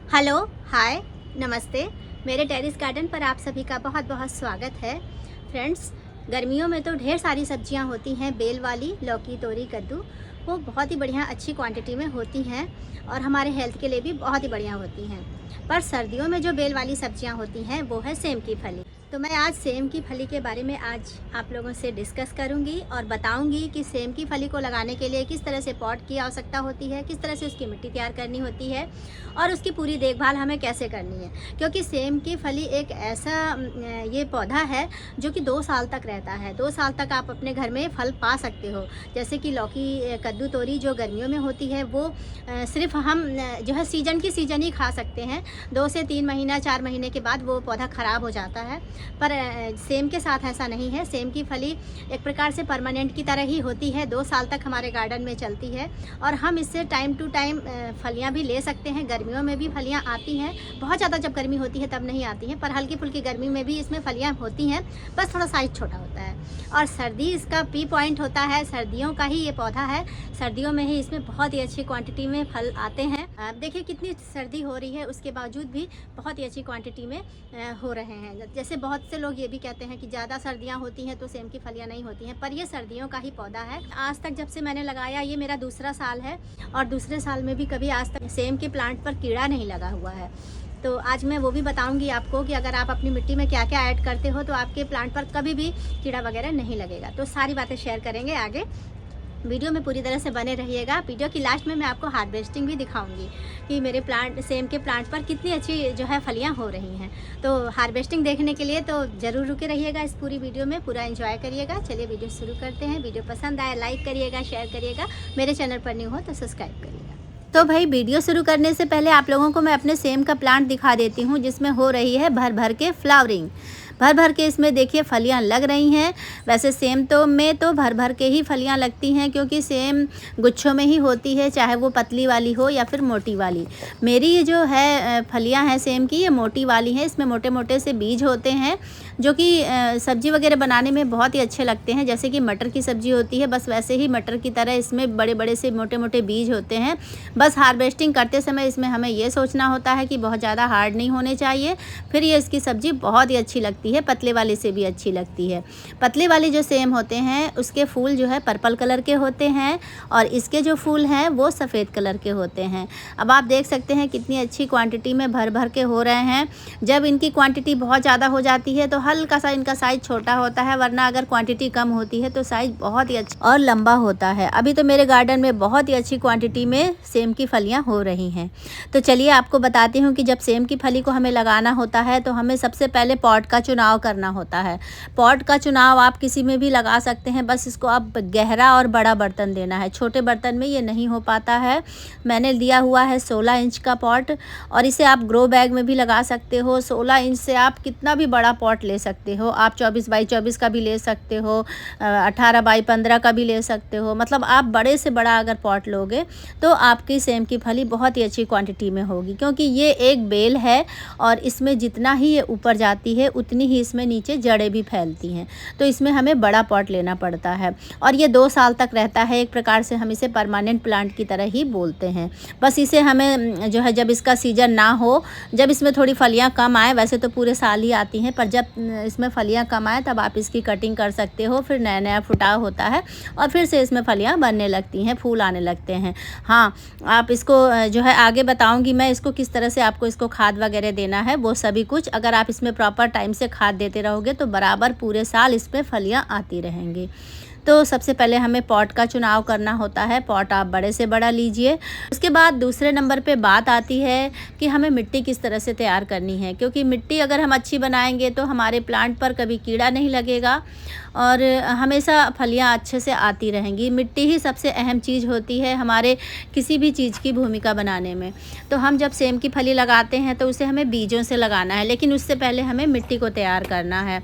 Hello, हाय, नमस्ते। मेरे terrace garden पर आप सभी का बहुत बहुत स्वागत है। फ्रेंड्स, गर्मियों में तो ढेर सारी सब्जियां होती हैं, बेल वाली, लौकी, तोरी, कद्दू। वो बहुत ही बढ़िया अच्छी क्वांटिटी में होती हैं और हमारे हेल्थ के लिए भी बहुत ही बढ़िया होती हैं। पर सर्दियों में जो बेल वाली सब्जियां होती हैं वो है सेम की फली। तो मैं आज सेम की फली के बारे में आज आप लोगों से डिस्कस करूंगी और बताऊंगी कि सेम की फली को लगाने के लिए किस तरह से पॉट की आवश्यकता होती है, किस तरह से उसकी मिट्टी तैयार करनी होती है और उसकी पूरी देखभाल हमें कैसे करनी है। क्योंकि सेम की फली एक ऐसा ये पौधा है जो कि 2 साल तक रहता है। 2 साल तक आप अपने घर में फल पा सकते हो। जैसे कि लौकी, कद्दू, तोरी जो गर्मियों में होती है वो सिर्फ हम जो है सीजन की सीजन ही खा सकते हैं। 2 से 3 महीना 4 महीने के बाद वो पौधा ख़राब हो जाता है। पर सेम के साथ ऐसा नहीं है। सेम की फली एक प्रकार से परमानेंट की तरह ही होती है। 2 साल तक हमारे गार्डन में चलती है और हम इससे टाइम टू टाइम फलियां भी ले सकते हैं। गर्मियों में भी फलियां आती हैं, बहुत ज़्यादा जब गर्मी होती है तब नहीं आती हैं, पर हल्की फुल्की गर्मी में भी इसमें फलियां होती हैं, बस थोड़ा साइज छोटा होता है। और सर्दी इसका पी पॉइंट होता है, सर्दियों का ही ये पौधा है। सर्दियों में ही इसमें बहुत ही अच्छी क्वांटिटी में फल आते हैं। आप देखिए कितनी सर्दी हो रही है, उसके बावजूद भी बहुत ही अच्छी क्वांटिटी में हो रहे हैं। जैसे बहुत से लोग ये भी कहते हैं कि ज़्यादा सर्दियाँ होती हैं तो सेम की फलियाँ नहीं होती हैं, पर ये सर्दियों का ही पौधा है। आज तक जब से मैंने लगाया, ये मेरा दूसरा साल है और दूसरे साल में भी कभी आज तक सेम के प्लांट पर कीड़ा नहीं लगा हुआ है। तो आज मैं वो भी बताऊंगी आपको कि अगर आप अपनी मिट्टी में क्या क्या ऐड करते हो तो आपके प्लांट पर कभी भी कीड़ा वगैरह नहीं लगेगा। तो सारी बातें शेयर करेंगे आगे। वीडियो में पूरी तरह से बने रहिएगा। वीडियो की लास्ट में मैं आपको हार्वेस्टिंग भी दिखाऊंगी कि मेरे प्लांट, सेम के प्लांट पर कितनी अच्छी जो है फलियां हो रही हैं। तो हार्वेस्टिंग देखने के लिए तो ज़रूर रुके रहिएगा इस पूरी वीडियो में, पूरा एंजॉय करिएगा। चलिए वीडियो शुरू करते हैं। वीडियो पसंद आए लाइक करिएगा, शेयर करिएगा। मेरे चैनल पर न्यू हो तो सब्सक्राइब करिएगा। तो भाई, वीडियो शुरू करने से पहले आप लोगों को मैं अपने सेम का प्लांट दिखा देती हूँ जिसमें हो रही है भर भर के फ्लावरिंग। भर भर के इसमें देखिए फलियां लग रही हैं। वैसे सेम तो भर भर के ही फलियां लगती हैं, क्योंकि सेम गुच्छों में ही होती है, चाहे वो पतली वाली हो या फिर मोटी वाली। मेरी ये जो है फलियां हैं सेम की, ये मोटी वाली हैं। इसमें मोटे मोटे से बीज होते हैं जो कि सब्जी वगैरह बनाने में बहुत ही अच्छे लगते हैं। जैसे कि मटर की सब्जी होती है, बस वैसे ही मटर की तरह इसमें बड़े बड़े से मोटे मोटे बीज होते हैं। बस हार्वेस्टिंग करते समय इसमें हमें ये सोचना होता है कि बहुत ज़्यादा हार्ड नहीं होने चाहिए, फिर ये इसकी सब्ज़ी बहुत ही अच्छी लगती है। पतले वाले से भी अच्छी लगती है। पतले वाले जो सेम होते हैं उसके फूल जो है पर्पल कलर के होते हैं और इसके जो फूल हैं वो सफ़ेद कलर के होते हैं। अब आप देख सकते हैं कितनी अच्छी क्वांटिटी में भर भर के हो रहे हैं। जब इनकी क्वांटिटी बहुत ज़्यादा हो जाती है तो हल्का सा इनका साइज़ छोटा होता है, वरना अगर क्वांटिटी कम होती है तो साइज़ बहुत ही अच्छा और लंबा होता है। अभी तो मेरे गार्डन में बहुत ही अच्छी क्वांटिटी में सेम की फलियाँ हो रही हैं। तो चलिए आपको बताती हूँ कि जब सेम की फली को हमें लगाना होता है तो हमें सबसे पहले पॉट का चुनाव करना होता है। पॉट का चुनाव आप किसी में भी लगा सकते हैं, बस इसको आप गहरा और बड़ा बर्तन देना है। छोटे बर्तन में ये नहीं हो पाता है। मैंने लिया हुआ है 16 इंच का पॉट और इसे आप ग्रो बैग में भी लगा सकते हो। 16 इंच से आप कितना भी बड़ा पॉट ले सकते हो। आप 24 बाई 24 का भी ले सकते हो, 18 बाई 15 का भी ले सकते हो। मतलब आप बड़े से बड़ा अगर पॉट लोगे तो आपकी सेम की फली बहुत ही अच्छी क्वांटिटी में होगी, क्योंकि ये एक बेल है और इसमें जितना ही ये ऊपर जाती है उतनी ही इसमें नीचे जड़ें भी फैलती हैं। तो इसमें हमें बड़ा पॉट लेना पड़ता है और ये 2 साल तक रहता है। एक प्रकार से हम इसे परमानेंट प्लांट की तरह ही बोलते हैं। बस इसे हमें जो है, जब इसका सीजन ना हो, जब इसमें थोड़ी फलियां कम आए, वैसे तो पूरे साल ही आती हैं, पर जब इसमें फलियां कम आए तब आप इसकी कटिंग कर सकते हो। फिर नया नया फुटाव होता है और फिर से इसमें फलियाँ बनने लगती हैं, फूल आने लगते हैं। हाँ, आप इसको जो है आगे बताऊँगी मैं इसको किस तरह से आपको इसको खाद वगैरह देना है, वो सभी कुछ। अगर आप इसमें प्रॉपर टाइम से खाद देते रहोगे तो बराबर पूरे साल इसमें फलियां आती रहेंगी। तो सबसे पहले हमें पॉट का चुनाव करना होता है। पॉट आप बड़े से बड़ा लीजिए। उसके बाद दूसरे नंबर पे बात आती है कि हमें मिट्टी किस तरह से तैयार करनी है, क्योंकि मिट्टी अगर हम अच्छी बनाएंगे तो हमारे प्लांट पर कभी कीड़ा नहीं लगेगा और हमेशा फलियां अच्छे से आती रहेंगी। मिट्टी ही सबसे अहम चीज़ होती है हमारे किसी भी चीज़ की भूमिका बनाने में। तो हम जब सेम की फली लगाते हैं तो उसे हमें बीजों से लगाना है, लेकिन उससे पहले हमें मिट्टी को तैयार करना है।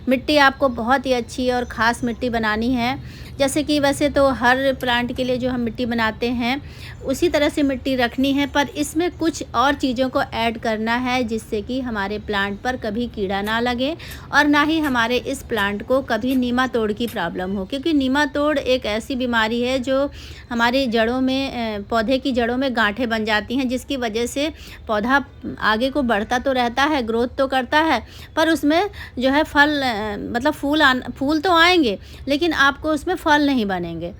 मिट्टी आपको बहुत ही अच्छी और ख़ास मिट्टी बनानी है। हैं। जैसे कि वैसे तो हर प्लांट के लिए जो हम मिट्टी बनाते हैं उसी तरह से मिट्टी रखनी है, पर इसमें कुछ और चीज़ों को ऐड करना है जिससे कि हमारे प्लांट पर कभी कीड़ा ना लगे और ना ही हमारे इस प्लांट को कभी नीमातोड़ की प्रॉब्लम हो। क्योंकि नीमातोड़ एक ऐसी बीमारी है जो हमारी जड़ों में, पौधे की जड़ों में गांठें बन जाती हैं, जिसकी वजह से पौधा आगे को बढ़ता तो रहता है, ग्रोथ तो करता है, पर उसमें जो है फल मतलब फूल तो आएंगे लेकिन आपको उसमें फल नहीं बनेंगे।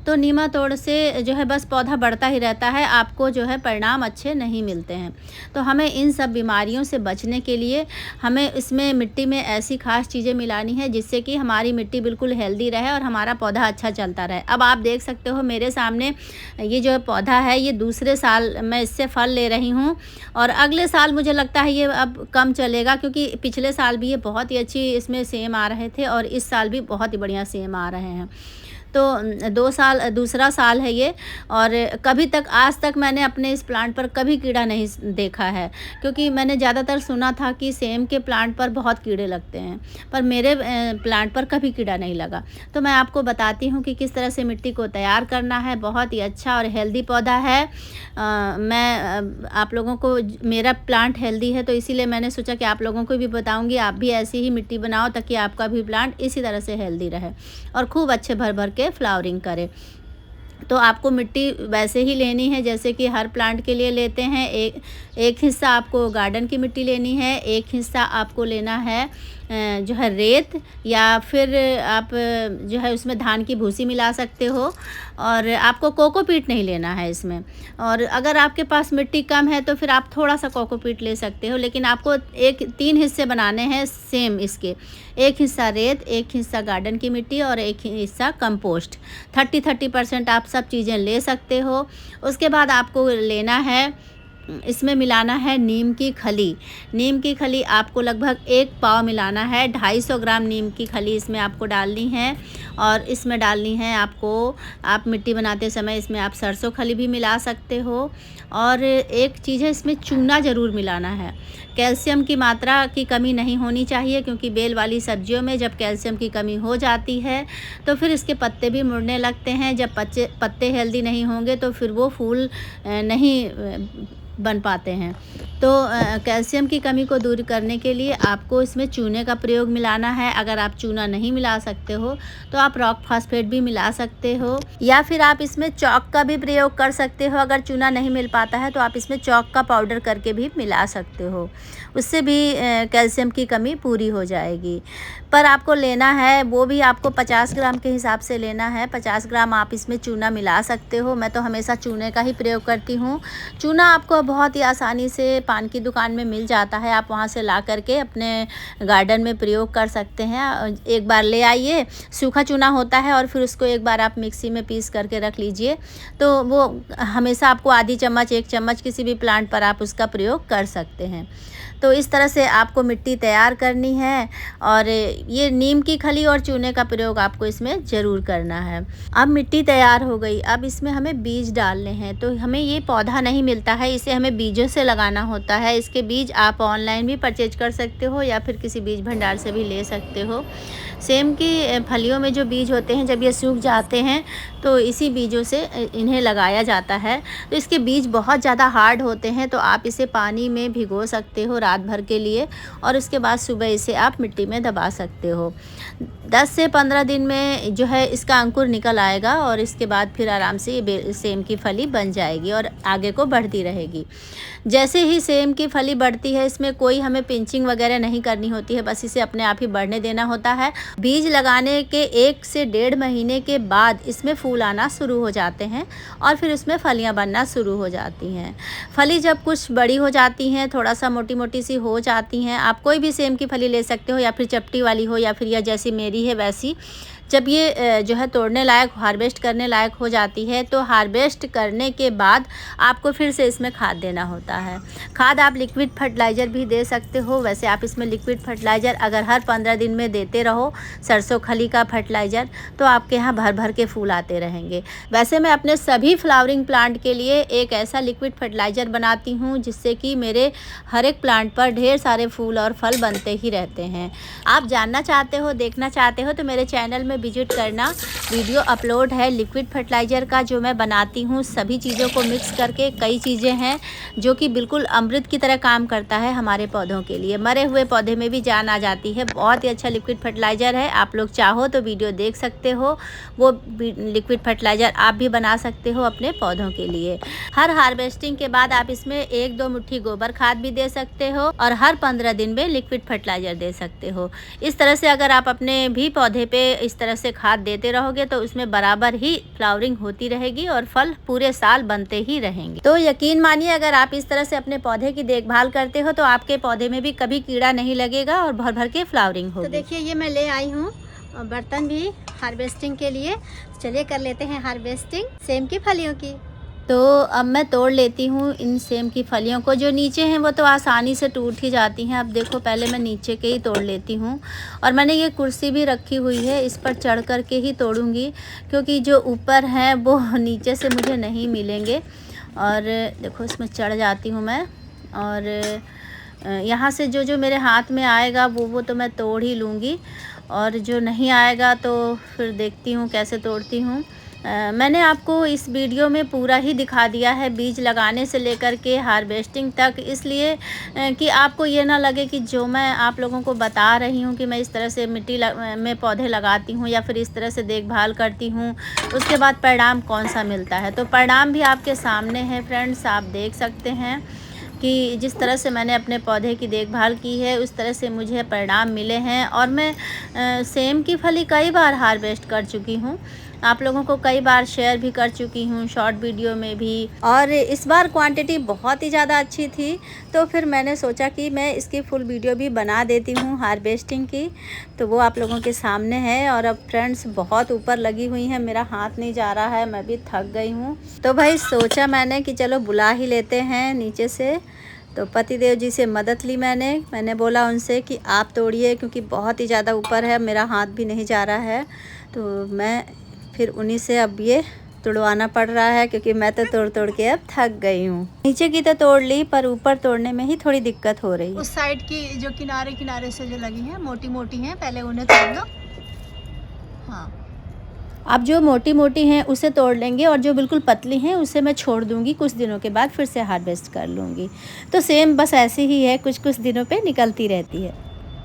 तो नीमातोड़ से जो है बस पौधा बढ़ता ही रहता है, आपको जो है परिणाम अच्छे नहीं मिलते हैं। तो हमें इन सब बीमारियों से बचने के लिए हमें इसमें मिट्टी में ऐसी खास चीज़ें मिलानी है जिससे कि हमारी मिट्टी बिल्कुल हेल्दी रहे और हमारा पौधा अच्छा चलता रहे। अब आप देख सकते हो मेरे सामने ये जो पौधा है ये दूसरे साल मैं इससे फल ले रही हूँ और अगले साल मुझे लगता है ये अब कम चलेगा, क्योंकि पिछले साल भी ये बहुत ही अच्छी इसमें सेम आ रहे थे और इस साल भी बहुत ही बढ़िया सेम आ रहे हैं। तो दूसरा साल है ये, और कभी तक आज तक मैंने अपने इस प्लांट पर कभी कीड़ा नहीं देखा है, क्योंकि मैंने ज़्यादातर सुना था कि सेम के प्लांट पर बहुत कीड़े लगते हैं, पर मेरे प्लांट पर कभी कीड़ा नहीं लगा। तो मैं आपको बताती हूँ कि किस तरह से मिट्टी को तैयार करना है। बहुत ही अच्छा और हेल्दी पौधा है। मैं आप लोगों को, मेरा प्लांट हेल्दी है तो इसीलिए मैंने सोचा कि आप लोगों को भी बताऊँगी, आप भी ऐसी ही मिट्टी बनाओ ताकि आपका भी प्लांट इसी तरह से हेल्दी रहे और खूब अच्छे भर भर के फ्लावरिंग करे। तो आपको मिट्टी वैसे ही लेनी है जैसे कि हर प्लांट के लिए लेते हैं। एक हिस्सा आपको गार्डन की मिट्टी लेनी है, एक हिस्सा आपको लेना है जो है रेत, या फिर आप जो है उसमें धान की भूसी मिला सकते हो, और आपको कोकोपीट नहीं लेना है इसमें। और अगर आपके पास मिट्टी कम है तो फिर आप थोड़ा सा कोकोपीट ले सकते हो, लेकिन आपको 3 हिस्से बनाने हैं सेम इसके। एक हिस्सा रेत, एक हिस्सा गार्डन की मिट्टी और एक हिस्सा कंपोस्ट। 30% आप सब चीज़ें ले सकते हो। उसके बाद आपको लेना है, इसमें मिलाना है नीम की खली। नीम की खली आपको लगभग 1 पाव मिलाना है। 250 ग्राम नीम की खली इसमें आपको डालनी है, और इसमें डालनी है आपको, आप मिट्टी बनाते समय इसमें आप सरसों खली भी मिला सकते हो। और एक चीज़ है, इसमें चूना ज़रूर मिलाना है। कैल्शियम की मात्रा की कमी नहीं होनी चाहिए, क्योंकि बेल वाली सब्जियों में जब कैल्शियम की कमी हो जाती है तो फिर इसके पत्ते भी मुड़ने लगते हैं। जब पत्ते हेल्दी नहीं होंगे तो फिर वो फूल नहीं बन पाते हैं। तो कैल्शियम की कमी को दूर करने के लिए आपको इसमें चूने का प्रयोग मिलाना है। अगर आप चूना नहीं मिला सकते हो तो आप रॉक फास्फेट भी मिला सकते हो, या फिर आप इसमें चॉक का भी प्रयोग कर सकते हो। अगर चूना नहीं मिल पाता है तो आप इसमें चॉक का पाउडर करके भी मिला सकते हो, उससे भी कैल्शियम की कमी पूरी हो जाएगी। पर आपको लेना है वो भी आपको 50 ग्राम के हिसाब से लेना है। 50 ग्राम आप इसमें चूना मिला सकते हो। मैं तो हमेशा चूने का ही प्रयोग करती हूँ। चूना आपको बहुत ही आसानी से पान की दुकान में मिल जाता है, आप वहाँ से ला करके अपने गार्डन में प्रयोग कर सकते हैं। एक बार ले आइए, सूखा चूना होता है, और फिर उसको एक बार आप मिक्सी में पीस करके रख लीजिए, तो वो हमेशा आपको आधी चम्मच 1 चम्मच किसी भी प्लांट पर आप उसका प्रयोग कर सकते हैं। तो इस तरह से आपको मिट्टी तैयार करनी है, और ये नीम की खली और चूने का प्रयोग आपको इसमें ज़रूर करना है। अब मिट्टी तैयार हो गई, अब इसमें हमें बीज डालने हैं। तो हमें ये पौधा नहीं मिलता है, इसे हमें बीजों से लगाना होता है। इसके बीज आप ऑनलाइन भी परचेज कर सकते हो या फिर किसी बीज भंडार से भी ले सकते हो। सेम की फलियों में जो बीज होते हैं जब ये सूख जाते हैं तो इसी बीजों से इन्हें लगाया जाता है। तो इसके बीज बहुत ज़्यादा हार्ड होते हैं, तो आप इसे पानी में भिगो सकते हो रात भर के लिए, और उसके बाद सुबह इसे आप मिट्टी में दबा सकते हो। 10 से 15 दिन में जो है इसका अंकुर निकल आएगा, और इसके बाद फिर आराम से ये सेम की फली बन जाएगी और आगे को बढ़ती रहेगी। जैसे ही सेम की फली बढ़ती है, इसमें कोई हमें पिंचिंग वगैरह नहीं करनी होती है, बस इसे अपने आप ही बढ़ने देना होता है। बीज लगाने के 1 से 1.5 महीने के बाद इसमें फूल आना शुरू हो जाते हैं, और फिर उसमें फलियां बनना शुरू हो जाती हैं। फली जब कुछ बड़ी हो जाती हैं, थोड़ा सा मोटी मोटी सी हो जाती हैं, आप कोई भी सेम की फली ले सकते हो, या फिर चपटी वाली हो, या फिर या जैसी मेरी है वैसी। जब ये जो है तोड़ने लायक, हार्वेस्ट करने लायक हो जाती है, तो हार्वेस्ट करने के बाद आपको फिर से इसमें खाद देना होता है। खाद आप लिक्विड फर्टिलाइज़र भी दे सकते हो। वैसे आप इसमें लिक्विड फर्टिलाइज़र अगर हर 15 दिन में देते रहो, सरसों खली का फर्टिलाइज़र, तो आपके यहाँ भर भर के फूल आते रहेंगे। वैसे मैं अपने सभी फ्लावरिंग प्लांट के लिए एक ऐसा लिक्विड फर्टिलाइज़र बनाती हूँ जिससे कि मेरे हर एक प्लांट पर ढेर सारे फूल और फल बनते ही रहते हैं। आप जानना चाहते हो, देखना चाहते हो, तो मेरे चैनल में में विजिट करना। वीडियो अपलोड है लिक्विड फर्टिलाइज़र का जो मैं बनाती हूँ, सभी चीज़ों को मिक्स करके। कई चीज़ें हैं जो कि बिल्कुल अमृत की तरह काम करता है हमारे पौधों के लिए। मरे हुए पौधे में भी जान आ जाती है। बहुत ही अच्छा लिक्विड फर्टिलाइज़र है। आप लोग चाहो तो वीडियो देख सकते हो, वो लिक्विड फर्टिलाइज़र आप भी बना सकते हो अपने पौधों के लिए। हर हार्वेस्टिंग के बाद आप इसमें 1-2 मुट्ठी गोबर खाद भी दे सकते हो और हर 15 दिन में लिक्विड फर्टिलाइज़र दे सकते हो। इस तरह से अगर आप अपने भी पौधे पे इस तरह से खाद देते रहोगे तो उसमें बराबर ही फ्लावरिंग होती रहेगी और फल पूरे साल बनते ही रहेंगे। तो यकीन मानिए, अगर आप इस तरह से अपने पौधे की देखभाल करते हो तो आपके पौधे में भी कभी कीड़ा नहीं लगेगा और भर भर के फ्लावरिंग होगी। तो देखिए, ये मैं ले आई हूँ बर्तन भी हार्वेस्टिंग के लिए। चलिए कर लेते हैं हार्वेस्टिंग सेम की फलियों की। तो अब मैं तोड़ लेती हूँ इन सेम की फलियों को। जो नीचे हैं वो तो आसानी से टूट ही जाती हैं। अब देखो, पहले मैं नीचे के ही तोड़ लेती हूँ। और मैंने ये कुर्सी भी रखी हुई है, इस पर चढ़ कर के ही तोड़ूँगी, क्योंकि जो ऊपर हैं वो नीचे से मुझे नहीं मिलेंगे। और देखो, इसमें चढ़ जाती हूँ मैं। और यहाँ से जो जो मेरे हाथ में आएगा वो तो मैं तोड़ ही लूँगी, और जो नहीं आएगा तो फिर देखती हूँ कैसे तोड़ती हूँ। मैंने आपको इस वीडियो में पूरा ही दिखा दिया है, बीज लगाने से लेकर के हार्वेस्टिंग तक, इसलिए कि आपको ये ना लगे कि जो मैं आप लोगों को बता रही हूँ कि मैं इस तरह से मिट्टी में पौधे लगाती हूँ या फिर इस तरह से देखभाल करती हूँ, उसके बाद परिणाम कौन सा मिलता है। तो परिणाम भी आपके सामने है फ्रेंड्स, आप देख सकते हैं कि जिस तरह से मैंने अपने पौधे की देखभाल की है उस तरह से मुझे परिणाम मिले हैं। और मैं सेम की फली कई बार हार्वेस्ट कर चुकी हूँ, आप लोगों को कई बार शेयर भी कर चुकी हूँ शॉर्ट वीडियो में भी। और इस बार क्वांटिटी बहुत ही ज़्यादा अच्छी थी, तो फिर मैंने सोचा कि मैं इसकी फुल वीडियो भी बना देती हूँ हार्वेस्टिंग की। तो वो आप लोगों के सामने है। और अब फ्रेंड्स बहुत ऊपर लगी हुई हैं, मेरा हाथ नहीं जा रहा है, मैं भी थक गई हूँ। तो भाई सोचा मैंने कि चलो बुला ही लेते हैं नीचे से। तो पतिदेव जी से मदद ली मैंने बोला उनसे कि आप तोड़िए, क्योंकि बहुत ही ज़्यादा ऊपर है, मेरा हाथ भी नहीं जा रहा है। तो मैं फिर उन्हीं से अब ये तोड़वाना पड़ रहा है, क्योंकि मैं तो तोड़ तोड़ के अब थक गई हूँ। नीचे की तो तोड़ ली, पर ऊपर तोड़ने में ही थोड़ी दिक्कत हो रही है। उस साइड की जो किनारे किनारे से जो लगी हैं, मोटी मोटी हैं, पहले उन्हें तोड़ लो। हाँ, अब जो मोटी मोटी हैं उसे तोड़ लेंगे, और जो बिल्कुल पतली हैं उसे मैं छोड़ दूंगी, कुछ दिनों के बाद फिर से हार्वेस्ट कर लूँगी। तो सेम बस ऐसे ही है, कुछ कुछ दिनों पे निकलती रहती है।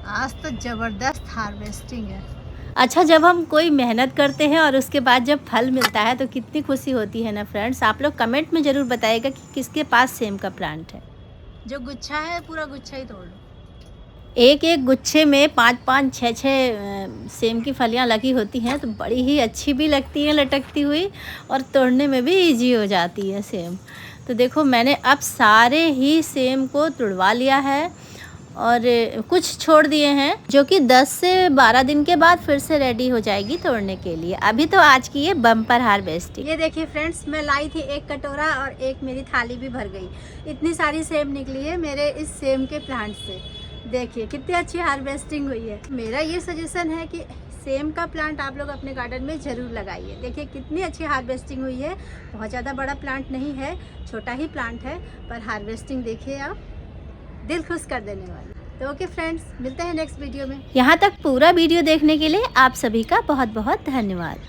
आज तो ज़बरदस्त हार्वेस्टिंग है। अच्छा, जब हम कोई मेहनत करते हैं और उसके बाद जब फल मिलता है तो कितनी खुशी होती है ना फ्रेंड्स। आप लोग कमेंट में ज़रूर बताइएगा कि किसके पास सेम का प्लांट है। जो गुच्छा है पूरा गुच्छा ही तोड़ लो। एक एक गुच्छे में 5-5, 6-6 सेम की फलियां लगी होती हैं, तो बड़ी ही अच्छी भी लगती हैं लटकती हुई, और तोड़ने में भी इजी हो जाती है सेम। तो देखो, मैंने अब सारे ही सेम को तुड़वा लिया है, और कुछ छोड़ दिए हैं जो कि 10 से 12 दिन के बाद फिर से रेडी हो जाएगी तोड़ने के लिए। अभी तो आज की ये बम्पर हार्वेस्टिंग। ये देखिए फ्रेंड्स, मैं लाई थी 1 कटोरा और एक मेरी थाली भी भर गई। इतनी सारी सेम निकली है मेरे इस सेम के प्लांट से। देखिए कितनी अच्छी हार्वेस्टिंग हुई है। मेरा ये सजेशन है कि सेम का प्लांट आप लोग अपने गार्डन में ज़रूर लगाइए। देखिए कितनी अच्छी हार्वेस्टिंग हुई है। बहुत ज़्यादा बड़ा प्लांट नहीं है, छोटा ही प्लांट है, पर हार्वेस्टिंग देखिए आप, दिल खुश कर देने वाली। तो ओके फ्रेंड्स, मिलते हैं नेक्स्ट वीडियो में। यहाँ तक पूरा वीडियो देखने के लिए आप सभी का बहुत बहुत धन्यवाद।